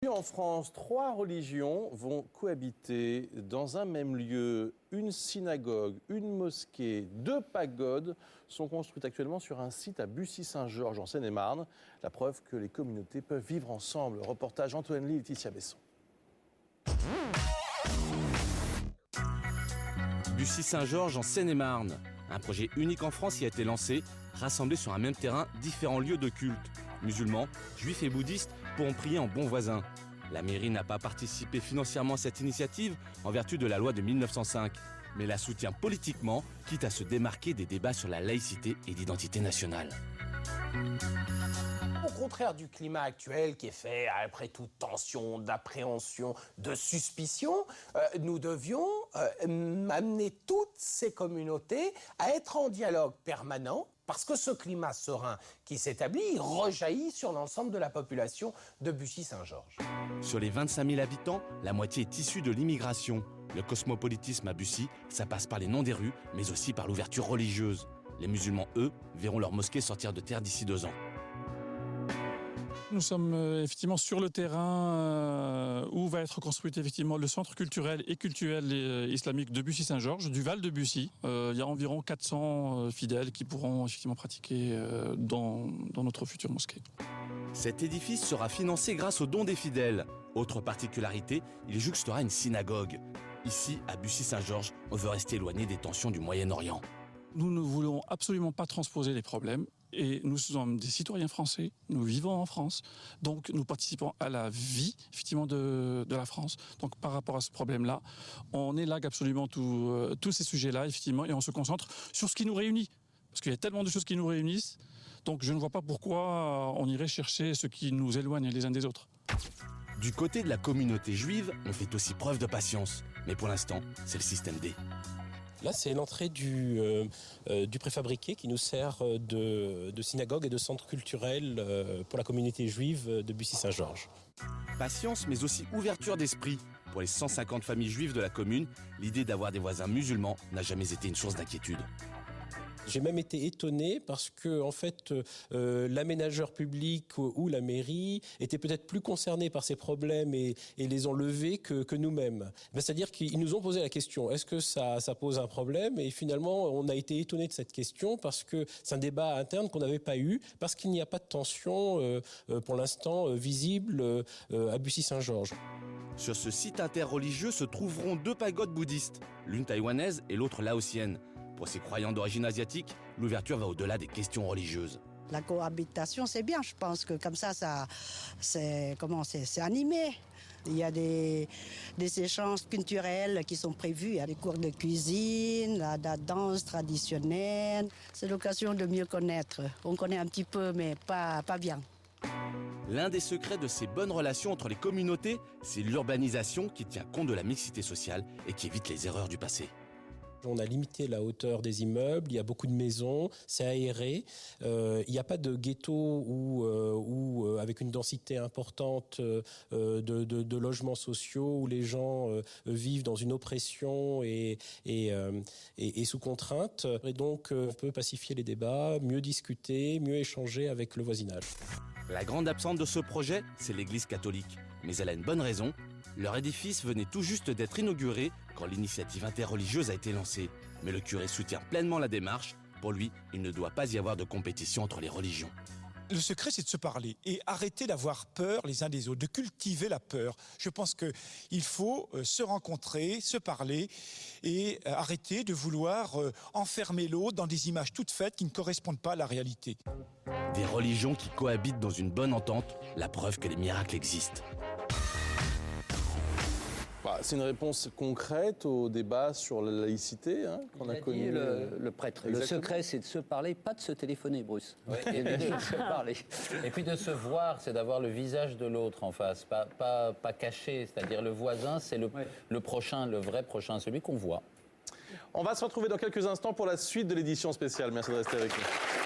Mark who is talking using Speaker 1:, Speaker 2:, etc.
Speaker 1: En France, 3 religions vont cohabiter dans un même lieu. Une synagogue, une mosquée, 2 pagodes sont construites actuellement sur un site à Bussy-Saint-Georges en Seine-et-Marne. La preuve que les communautés peuvent vivre ensemble. Reportage Antoine Lee et Laetitia Besson.
Speaker 2: Bussy-Saint-Georges en Seine-et-Marne. Un projet unique en France y a été lancé, rassemblés sur un même terrain différents lieux de culte. Musulmans, juifs et bouddhistes pourront prier en bons voisins. La mairie n'a pas participé financièrement à cette initiative en vertu de la loi de 1905, mais la soutient politiquement, quitte à se démarquer des débats sur la laïcité et l'identité nationale.
Speaker 3: Au contraire du climat actuel qui est fait après toute tension, d'appréhension, de suspicion, nous devions amener toutes ces communautés à être en dialogue permanent parce que ce climat serein qui s'établit rejaillit sur l'ensemble de la population de Bussy-Saint-Georges.
Speaker 2: Sur les 25 000 habitants, la moitié est issue de l'immigration. Le cosmopolitisme à Bussy, ça passe par les noms des rues, mais aussi par l'ouverture religieuse. Les musulmans, eux, verront leur mosquée sortir de terre d'ici 2 ans.
Speaker 4: Nous sommes effectivement sur le terrain où va être construit effectivement le centre culturel et cultuel islamique de Bussy-Saint-Georges, du Val de Bussy. Il y a environ 400 fidèles qui pourront effectivement pratiquer dans notre future mosquée.
Speaker 2: Cet édifice sera financé grâce aux dons des fidèles. Autre particularité, il jouxtera une synagogue. Ici, à Bussy-Saint-Georges, on veut rester éloigné des tensions du Moyen-Orient.
Speaker 4: Nous ne voulons absolument pas transposer les problèmes. Et nous sommes des citoyens français, nous vivons en France, donc nous participons à la vie effectivement de la France. Donc par rapport à ce problème-là, on élague absolument tous ces sujets-là effectivement et on se concentre sur ce qui nous réunit. Parce qu'il y a tellement de choses qui nous réunissent, donc je ne vois pas pourquoi on irait chercher ce qui nous éloigne les uns des autres.
Speaker 2: Du côté de la communauté juive, on fait aussi preuve de patience. Mais pour l'instant, c'est le système D.
Speaker 5: Là, c'est l'entrée du préfabriqué qui nous sert de synagogue et de centre culturel pour la communauté juive de Bussy-Saint-Georges.
Speaker 2: Patience, mais aussi ouverture d'esprit. Pour les 150 familles juives de la commune, l'idée d'avoir des voisins musulmans n'a jamais été une source d'inquiétude.
Speaker 5: J'ai même été étonné parce que, en fait, l'aménageur public ou la mairie était peut-être plus concerné par ces problèmes et les ont levés que nous-mêmes. C'est-à-dire qu'ils nous ont posé la question, est-ce que ça pose un problème? Et finalement, on a été étonné de cette question parce que c'est un débat interne qu'on n'avait pas eu, parce qu'il n'y a pas de tension, pour l'instant, visible à Bussy-Saint-Georges.
Speaker 2: Sur ce site interreligieux se trouveront 2 pagodes bouddhistes, l'une taïwanaise et l'autre laotienne. Pour ces croyants d'origine asiatique, l'ouverture va au-delà des questions religieuses.
Speaker 6: La cohabitation, c'est bien, je pense que comme ça c'est animé. Il y a des échanges culturels qui sont prévus. Il y a des cours de cuisine, la danse traditionnelle. C'est l'occasion de mieux connaître. On connaît un petit peu, mais pas bien.
Speaker 2: L'un des secrets de ces bonnes relations entre les communautés, c'est l'urbanisation qui tient compte de la mixité sociale et qui évite les erreurs du passé.
Speaker 5: On a limité la hauteur des immeubles, il y a beaucoup de maisons, c'est aéré. Il n'y a pas de ghetto ou avec une densité importante de logements sociaux où les gens vivent dans une oppression et sous contrainte. Et donc, on peut pacifier les débats, mieux discuter, mieux échanger avec le voisinage.
Speaker 2: La grande absente de ce projet, c'est l'Église catholique. Mais elle a une bonne raison. Leur édifice venait tout juste d'être inauguré quand l'initiative interreligieuse a été lancée. Mais le curé soutient pleinement la démarche. Pour lui, il ne doit pas y avoir de compétition entre les religions.
Speaker 7: Le secret, c'est de se parler et arrêter d'avoir peur les uns des autres, de cultiver la peur. Je pense qu'il faut se rencontrer, se parler et arrêter de vouloir enfermer l'autre dans des images toutes faites qui ne correspondent pas à la réalité.
Speaker 2: Des religions qui cohabitent dans une bonne entente, la preuve que les miracles existent.
Speaker 1: C'est une réponse concrète au débat sur la laïcité qu'on a connu.
Speaker 8: Le prêtre. Exactement. Le secret, c'est de se parler, pas de se téléphoner, Bruce. Oui. De se parler.
Speaker 9: Et puis de se voir, c'est d'avoir le visage de l'autre en face, pas caché. C'est-à-dire le voisin, c'est le prochain, le vrai prochain, celui qu'on voit.
Speaker 1: On va se retrouver dans quelques instants pour la suite de l'édition spéciale. Merci de rester avec nous.